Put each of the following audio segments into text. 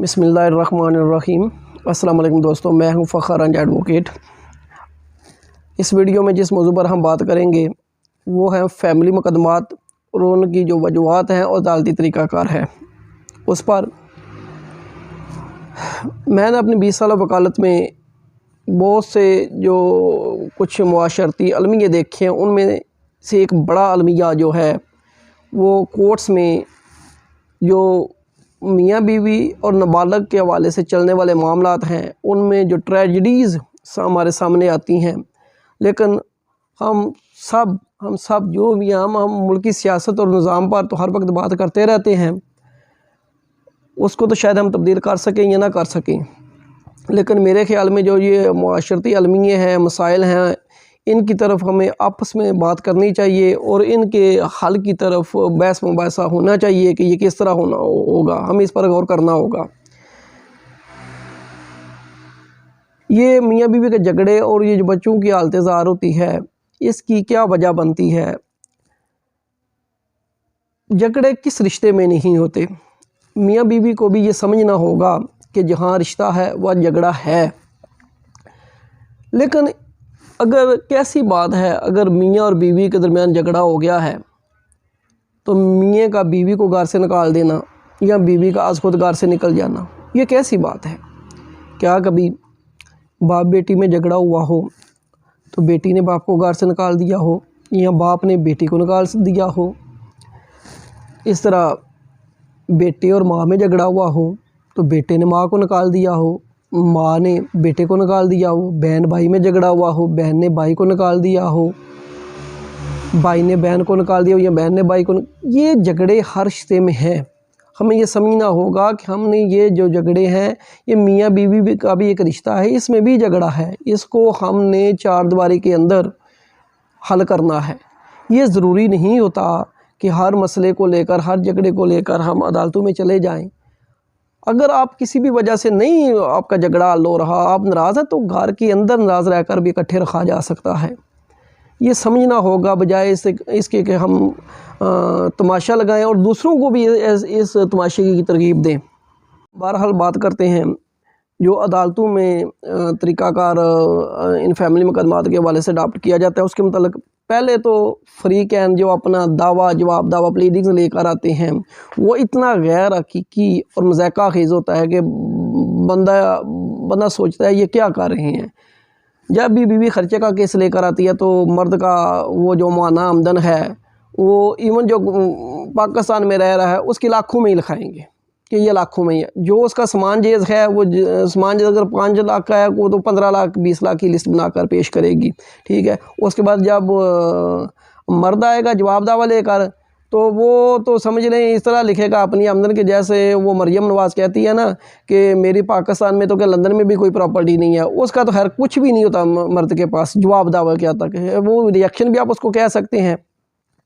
बिस्मिल्लाहिर्रहमानिर्रहीम। अस्सलाम वालेकुम दोस्तों, मैं हूं फ़खर अंज एडवोकेट। इस वीडियो में जिस मौजू पर हम बात करेंगे वो है फैमिली मुकदमात और उनकी जो वजूहात हैं और अदालती तरीक़ाकार है उस पर। मैंने अपनी 20 साल वकालत में बहुत से जो कुछ मुआशरती अलमिया देखे हैं, उनमें से एक बड़ा अलमिया जो है वो कोर्ट्स में जो मियाँ बीवी और नाबालग के हवाले से चलने वाले मामलात हैं, उनमें जो ट्रेजेडीज़ हमारे सामने आती हैं। लेकिन हम सब जो भी हम मुल्की सियासत और निज़ाम पर तो हर वक्त बात करते रहते हैं, उसको तो शायद हम तब्दील कर सकें या ना कर सकें। लेकिन मेरे ख़्याल में जो ये मुआशरती अलमिये हैं, मसाइल हैं, इनकी तरफ हमें आपस में बात करनी चाहिए और इनके हल की तरफ बहस मुबासा होना चाहिए कि ये किस तरह होगा। हमें इस पर गौर करना होगा। ये मियाँ बीवी के झगड़े और ये जो बच्चों की हालत ज़ाहिर होती है, इसकी क्या वजह बनती है? झगड़े किस रिश्ते में नहीं होते? मियाँ बीवी को भी ये समझना होगा कि जहाँ रिश्ता है वह झगड़ा है। लेकिन अगर कैसी बात है, अगर मियाँ और बीवी के दरमियान झगड़ा हो गया है तो मियाँ का बीवी को घर से निकाल देना या बीवी का आज खुद घर से निकल जाना, ये कैसी बात है? क्या कभी बाप बेटी में झगड़ा हुआ हो तो बेटी ने बाप को घर से निकाल दिया हो या बाप ने बेटी को निकाल दिया हो? इस तरह बेटे और माँ में झगड़ा हुआ हो तो बेटे ने माँ को निकाल दिया हो, माँ ने बेटे को निकाल दिया हो। बहन भाई में झगड़ा हुआ हो, बहन ने भाई को निकाल दिया हो, भाई ने बहन को निकाल दिया हो या बहन ने भाई को। ये झगड़े हर रिश्ते में हैं। हमें ये समझना होगा कि हमने ये जो झगड़े हैं, ये मियाँ बीवी का भी एक रिश्ता है, इसमें भी झगड़ा है। इसको हमने चार दीवारी के अंदर हल करना है। ये ज़रूरी नहीं होता कि हर मसले को लेकर, हर झगड़े को लेकर हम अदालतों में चले जाएं। अगर आप किसी भी वजह से नहीं आपका झगड़ा हल हो रहा, आप नाराज़ हैं, तो घर के अंदर नाराज़ रहकर भी इकट्ठे रखा जा सकता है। ये समझना होगा, बजाय इसके कि हम तमाशा लगाएं और दूसरों को भी इस तमाशे की तरगीब दें। बहरहाल बात करते हैं जो अदालतों में तरीक़ाकार इन फैमिली मुकदमात के हवाले से अडॉप्ट किया जाता है, उसके मतलब पहले तो फ़रीक़ैन जो अपना दावा जवाब प्लीडिंग्स लेकर आते हैं, वो इतना गैर हकीकी और मज़ाक़ा ख़ेज़ होता है कि बंदा सोचता है ये क्या कर रहे हैं। जब भी बीवी ख़र्चे का केस लेकर आती है तो मर्द का वो जो माना आमदन है, वो इवन जो पाकिस्तान में रह रहा है उसके लाखों में ही लिखाएंगे कि ये लाखों में ही है। जो उसका सामान जेज़ है, वो सामान जेज़ अगर 5 लाख का है, वो तो 15 लाख 20 लाख की लिस्ट बनाकर पेश करेगी। ठीक है। उसके बाद जब मर्द आएगा जवाब दावा लेकर, तो वो तो समझ लें इस तरह लिखेगा अपनी आमदन के, जैसे वो मरियम नवाज़ कहती है ना कि मेरी पाकिस्तान में तो क्या लंदन में भी कोई प्रॉपर्टी नहीं है। उसका तो खैर कुछ भी नहीं होता मर्द के पास, जवाब दावा क्या तक है, वो रिएक्शन भी आप उसको कह सकते हैं।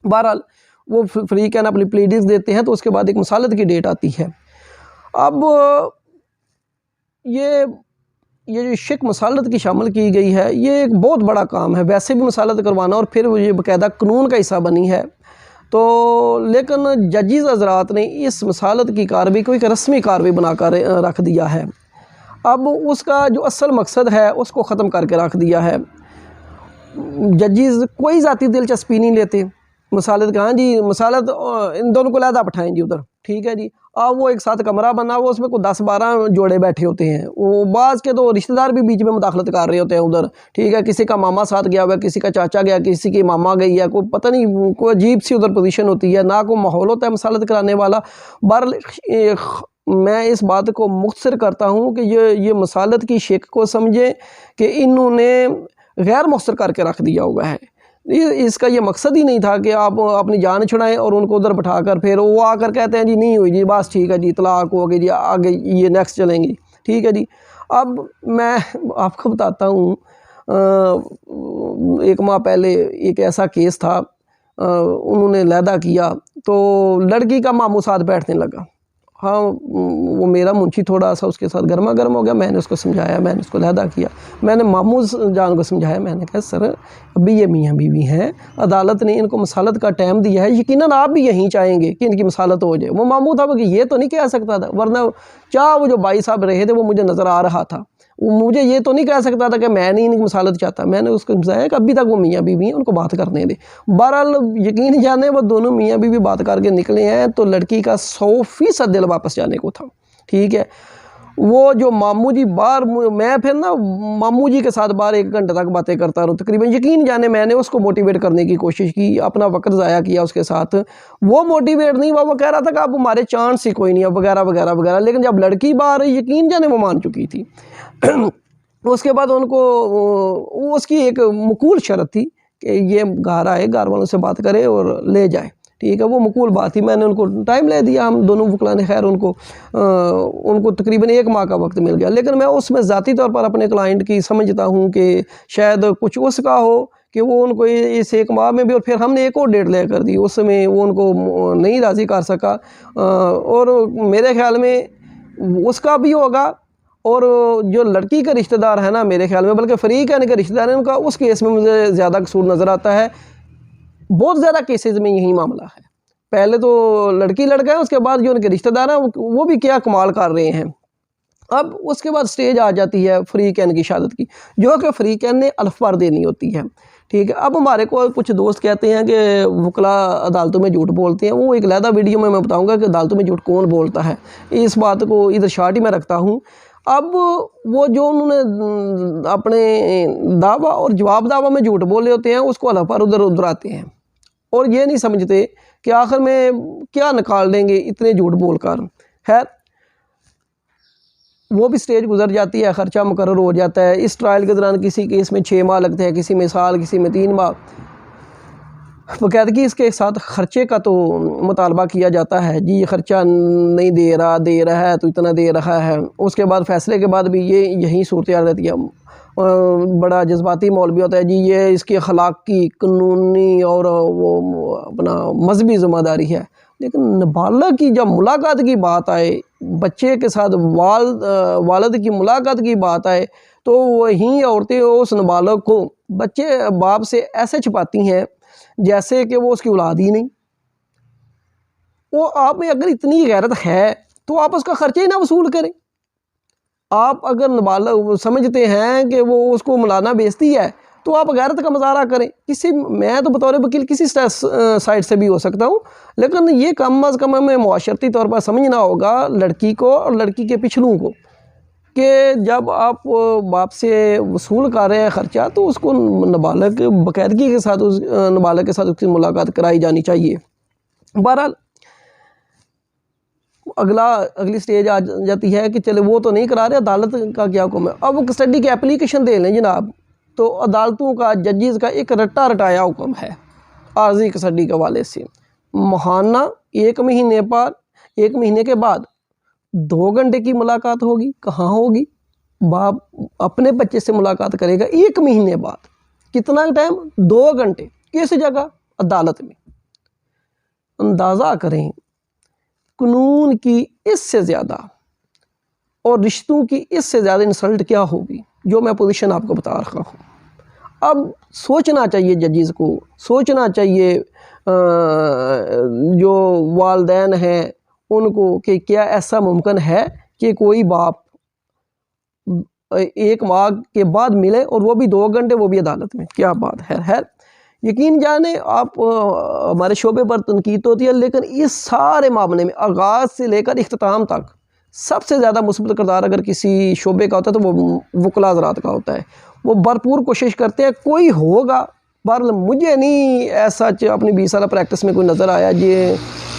बहरहाल वो फ़रीक़ैन अपनी प्लीडिंग्स देते हैं, तो उसके बाद एक मसालत की डेट आती है। अब ये जो शिक मसालत की शामिल की गई है, ये एक बहुत बड़ा काम है वैसे भी मसालत करवाना, और फिर ये बाकायदा कानून का हिस्सा बनी है। तो लेकिन जजेस हज़रात ने इस मसालत की कार्रवाई को एक रस्मी कार्रवाई बनाकर रख दिया है। अब उसका जो असल मकसद है उसको ख़त्म करके रख दिया है। जजेस कोई ज़ाती दिलचस्पी नहीं लेते मसालत का। हाँ जी, मसालत इन दोनों को लहदा बैठाएं जी उधर, ठीक है जी। अब वो एक साथ कमरा बना हुआ, उसमें कोई 10-12 जोड़े बैठे होते हैं। वो बाज़ के तो रिश्तेदार भी बीच में मुदाखलत कर रहे होते हैं उधर, ठीक है। किसी का मामा साथ गया हुआ है, किसी का चाचा गया, किसी की मामा गई है, कोई पता नहीं कोई अजीब सी उधर पोजीशन होती है, ना कोई माहौल होता है मसालत कराने वाला। बहरहाल मैं इस बात को मुख्तसर करता हूँ कि ये मसालत की शिक को समझें कि इन्होंने गैर मुख्तसर करके रख दिया हुआ है। इसका ये मकसद ही नहीं था कि आप अपनी जान छुड़ाएं और उनको उधर बैठाकर फिर वो आकर कहते हैं जी नहीं हुई जी, बस ठीक है जी, तलाक हो गई जी, आगे ये नेक्स्ट चलेंगी, ठीक है जी। अब मैं आपको बताता हूँ, एक माह पहले एक ऐसा केस था, उन्होंने लहदा किया तो लड़की का मामू साथ बैठने लगा। हाँ वो मेरा मुंशी थोड़ा सा उसके साथ गर्मा गर्म हो गया। मैंने उसको समझाया, मैंने उसको लहदा किया, मैंने मामू जान को समझाया। मैंने कहा सर अभी ये मियाँ बीवी हैं, अदालत ने इनको मसालत का टाइम दिया है, यकीनन आप भी यहीं चाहेंगे कि इनकी मसालत हो जाए। वो मामू था कि ये तो नहीं कह सकता था, वरना चाह वो जो भाई साहब रहे थे वो मुझे नज़र आ रहा था, वो मुझे ये तो नहीं कह सकता था कि मैं नहीं इनकी मसालत चाहता। मैंने उसको समझाया कि अभी तक वो मियाँ बीवी हैं, उनको बात करने दे। बहरहाल यकीन जाने वो दोनों मियाँ बीवी बात करके निकले हैं तो लड़की का 100% दिल वापस जाने को था। ठीक है, वो जो मामू जी बाहर, मैं फिर ना मामू जी के साथ बाहर 1 घंटे तक बातें करता रहूँ तकरीबन। यकीन जाने मैंने उसको मोटिवेट करने की कोशिश की, अपना वक्त ज़ाया किया उसके साथ। वो मोटिवेट नहीं हुआ, वो कह रहा था कि अब हमारे चांस ही कोई नहीं है वगैरह वगैरह वगैरह। लेकिन जब लड़की बाहर यकीन जाने वो मान चुकी थी। उसके बाद उनको उसकी एक मकूल शर्त थी कि ये घर आए, घर वालों से बात करे और ले जाए। ठीक है, वो मकूल बात थी। मैंने उनको टाइम ले दिया, हम दोनों वकला ने। खैर उनको तकरीबन 1 माह का वक्त मिल गया। लेकिन मैं उसमें ज़ाती तौर पर अपने क्लाइंट की समझता हूँ कि शायद कुछ उसका हो कि वो उनको इस 1 माह में भी, और फिर हमने एक और डेट ले कर दी, उसमें वो उनको नहीं राज़ी कर सका। और मेरे ख्याल में उसका भी होगा, और जो लड़की के रिश्तेदार हैं ना, मेरे ख्याल में बल्कि फ़रीक यानी कि रिश्तेदार हैं उनका, उस केस में मुझे ज़्यादा कसूर नज़र आता है। बहुत ज़्यादा केसेस में यही मामला है। पहले तो लड़की लड़का है, उसके बाद जो उनके रिश्तेदार हैं वो भी क्या कमाल कर रहे हैं। अब उसके बाद स्टेज आ जाती है फ़रीक़ैन की शहादत की, जो कि फ़रीक़ैन ने अल्फ़ देनी होती है। ठीक है, अब हमारे को कुछ दोस्त कहते हैं कि वकला अदालतों में झूठ बोलते हैं। वो एक अलहदा वीडियो में मैं बताऊंगा कि अदालतों में झूठ कौन बोलता है। इस बात को इधर शार्ट ही मैं रखता हूँ। अब वो जो उन्होंने अपने दावा और जवाब दावा में झूठ बोले होते हैं, उसको अल्लाह पर उधर उधराते हैं और ये नहीं समझते कि आखिर में क्या निकाल देंगे इतने झूठ बोलकर। खैर वो भी स्टेज गुजर जाती है, ख़र्चा मुकर्रर हो जाता है। इस ट्रायल के दौरान किसी केस में 6 माह लगते हैं, किसी में साल, किसी में 3 माह। बाकायदगी इसके साथ ख़र्चे का तो मुतालबा किया जाता है, जी ये ख़र्चा नहीं दे रहा है तो इतना दे रहा है। उसके बाद फ़ैसले के बाद भी यही सूरत रहती है। बड़ा जज्बाती मौलवी होता है, जी ये इसकी अखलाकी, कानूनी और वो अपना मजहबी ज़िम्मेदारी है। लेकिन नाबालिग की जब मुलाकात की बात आए, बच्चे के साथ वालिद की मुलाकात की बात आए, तो वहीं औरतें उस नाबालिग को बच्चे बाप से ऐसे छिपाती हैं जैसे कि वो उसकी औलाद ही नहीं। वो आप में अगर इतनी गैरत है तो आप उसका ख़र्चा ही ना वसूल करें। आप अगर नाबालिग समझते हैं कि वो उसको मौलाना बेचती है तो आप गैरत का मुजाहरा करें। मैं तो बतौर वकील किसी साइड से भी हो सकता हूँ, लेकिन ये कम अज़ कम हमें मुआशरती तौर पर समझना होगा लड़की को और लड़की के पिछलों को, कि जब आप बाप से वसूल कर रहे हैं ख़र्चा तो उसको नाबालिग बाकायदगी के साथ उस नाबालिग के साथ उसकी मुलाकात कराई जानी चाहिए। बहरहाल अगली स्टेज आ जाती है कि चले वो तो नहीं करा रहे, अदालत का क्या हुक्म है। अब वो कस्टडी की एप्लीकेशन दे लें जनाब, तो अदालतों का, जजेस का एक रट्टा रटाया हुक्म है आर्जी कस्टडी के हवाले से। माहाना 1 महीने पर 1 महीने के बाद 2 घंटे की मुलाकात होगी। कहाँ होगी? बाप अपने बच्चे से मुलाकात करेगा 1 महीने बाद। कितना टाइम? 2 घंटे। किस जगह? अदालत में। अंदाज़ा करें कानून की इससे ज़्यादा और रिश्तों की इससे ज़्यादा इंसल्ट क्या होगी, जो मैं पोजीशन आपको बता रहा हूँ। अब सोचना चाहिए जजेस को, सोचना चाहिए जो वालिदैन हैं उनको, कि क्या ऐसा मुमकिन है कि कोई बाप 1 माह के बाद मिले और वो भी 2 घंटे, वो भी अदालत में। क्या बात है। यकीन जाने आप हमारे शोबे पर तनकीद होती है, लेकिन इस सारे मामले में आगाज़ से लेकर इख्तिताम तक सबसे ज़्यादा मुस्बत किरदार अगर किसी शोबे का होता है तो वो वकला हज़रात का होता है। वो भरपूर कोशिश करते हैं, कोई होगा, पर मुझे नहीं ऐसा अपनी 20 साल प्रैक्टिस में कोई नज़र आया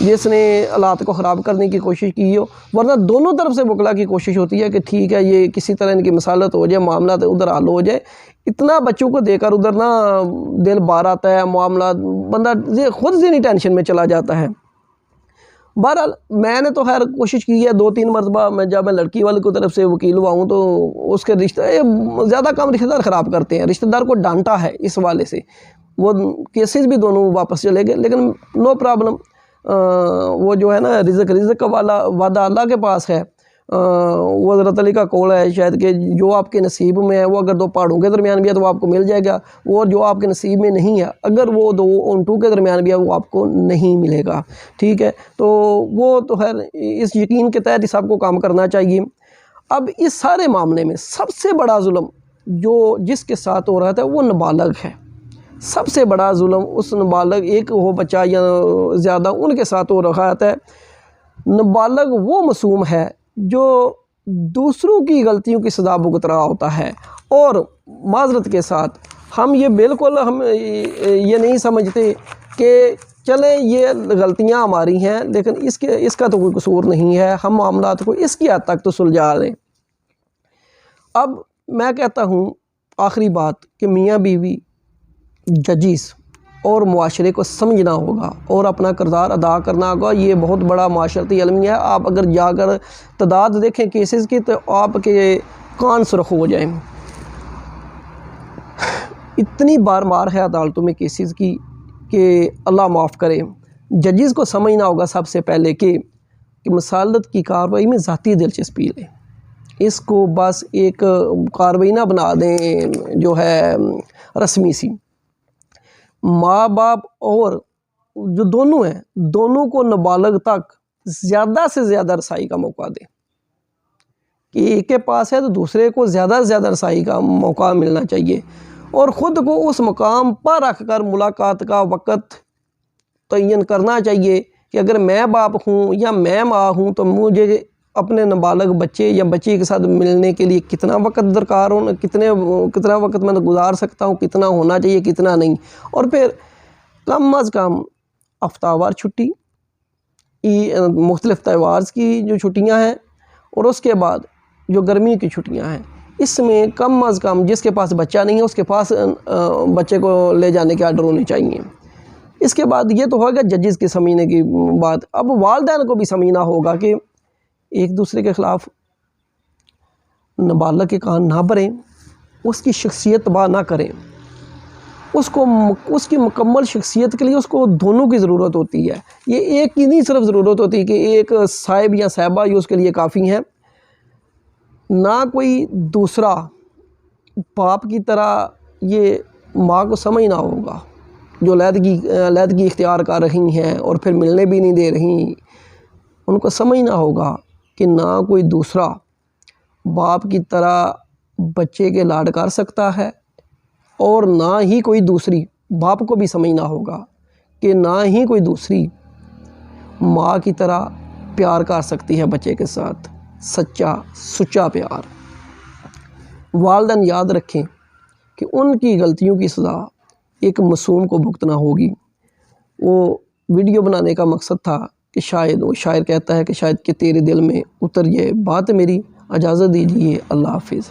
जिसने हालात को ख़राब करने की कोशिश की हो। वरना दोनों तरफ से वकला की कोशिश होती है कि ठीक है ये किसी तरह इनकी मसालत हो जाए, मामला तो उधर हल हो जाए। इतना बच्चों को देकर उधर ना दिल बार आता है, मामला बंदा खुद से नहीं टेंशन में चला जाता है। बहरहाल मैंने तो खैर कोशिश की है 2-3 मरतबा। जब मैं लड़की वाले की तरफ से वकील हुआ हूँ तो उसके रिश्ते ज़्यादा कम रिश्तेदार ख़राब करते हैं, रिश्तेदार को डांटा है इस वाले से। वो केसेस भी दोनों वापस चले गए, लेकिन नो प्रॉब्लम। वो जो है ना रिज़्क़ का वादा अल्लाह के पास है। वो हज़रत अली का कौल है शायद कि जो आपके नसीब में है वो अगर दो पहाड़ों के दरमियान भी है तो वो आपको मिल जाएगा, और जो आपके नसीब में नहीं है अगर वो दो ऊँटों के दरमियान भी है वो आपको नहीं मिलेगा। ठीक है, तो वो तो खैर इस यकीन के तहत ही सबको काम करना चाहिए। अब इस सारे मामले में सबसे बड़ा जुल्म जो जिसके साथ हो रहा था वो नाबालग है। सबसे बड़ा जुल्म उस नाबालग, एक हो बच्चा या ज़्यादा, उनके साथ हो रहा था। नाबालग वो मासूम है जो दूसरों की गलतियों की सज़ा भुगत रहा होता है। और माज़रत के साथ हम ये बिल्कुल हम ये नहीं समझते कि चलें ये गलतियां हमारी हैं लेकिन इसका तो कोई कसूर नहीं है, हम मामलात को इसकी हद तक तो सुलझा लें। अब मैं कहता हूँ आखिरी बात कि मियाँ बीवी, जजिस और मुआशरे को समझना होगा और अपना किरदार अदा करना होगा। ये बहुत बड़ा माशरती अलमिया है। आप अगर जाकर तादाद देखें केसेस की तो आपके कान सुर्ख हो जाएं। इतनी बार मार है अदालतों में केसेस की कि अल्लाह माफ़ करे। जजिस को समझना होगा सबसे पहले कि मसालत की कार्रवाई में ज़ाती दिलचस्पी लें, इसको बस एक कार्रवाई ना बना दें जो है रस्मी सी। माँ बाप और जो दोनों हैं, दोनों को नाबालग तक ज़्यादा से ज़्यादा रसाई का मौका दें कि एक के पास है तो दूसरे को ज़्यादा से ज़्यादा रसाई का मौका मिलना चाहिए, और ख़ुद को उस मकाम पर रख कर मुलाकात का वक़्त तयन करना चाहिए कि अगर मैं बाप हूँ या मैं माँ हूँ तो मुझे अपने नाबालग बच्चे या बच्ची के साथ मिलने के लिए कितना वक्त दरकार हो, कितना वक्त मैं गुजार सकता हूँ, कितना होना चाहिए, कितना नहीं। और फिर कम अज़ कम हफ्तावार छुट्टी, मुख्तलिफ़ त्यौहार की जो छुट्टियाँ हैं, और उसके बाद जो गर्मी की छुट्टियाँ हैं, इसमें कम अज़ कम जिसके पास बच्चा नहीं है उसके पास बच्चे को ले जाने के आर्डर होने चाहिए। इसके बाद ये तो होगा जजेस के समझने की बात। अब वालिदैन को भी समझना होगा कि एक दूसरे के ख़िलाफ़ नाबालग के कान ना भरें, उसकी शख्सियत तबाह ना करें। उसकी मुकम्मल शख्सियत के लिए उसको दोनों की ज़रूरत होती है। ये एक की नहीं सिर्फ ज़रूरत होती कि एक साहिब या साहिबा ही उसके लिए काफ़ी हैं, ना कोई दूसरा। बाप की तरह ये माँ को समझना होगा जो लैदगी इख्तियार कर रही हैं और फिर मिलने भी नहीं दे रही, उनको समझना होगा कि ना कोई दूसरा बाप की तरह बच्चे के लाड कर सकता है, और ना ही कोई दूसरी, बाप को भी समझना होगा कि ना ही कोई दूसरी माँ की तरह प्यार कर सकती है बच्चे के साथ, सच्चा सुच्चा प्यार। वालिदैन याद रखें कि उनकी गलतियों की सज़ा एक मासूम को भुगतना होगी। वो वीडियो बनाने का मकसद था कि शायद वो शायर कहता है कि शायद कि तेरे दिल में उतर जाए बात मेरी। इजाज़त दीजिए, अल्लाह हाफ़िज़।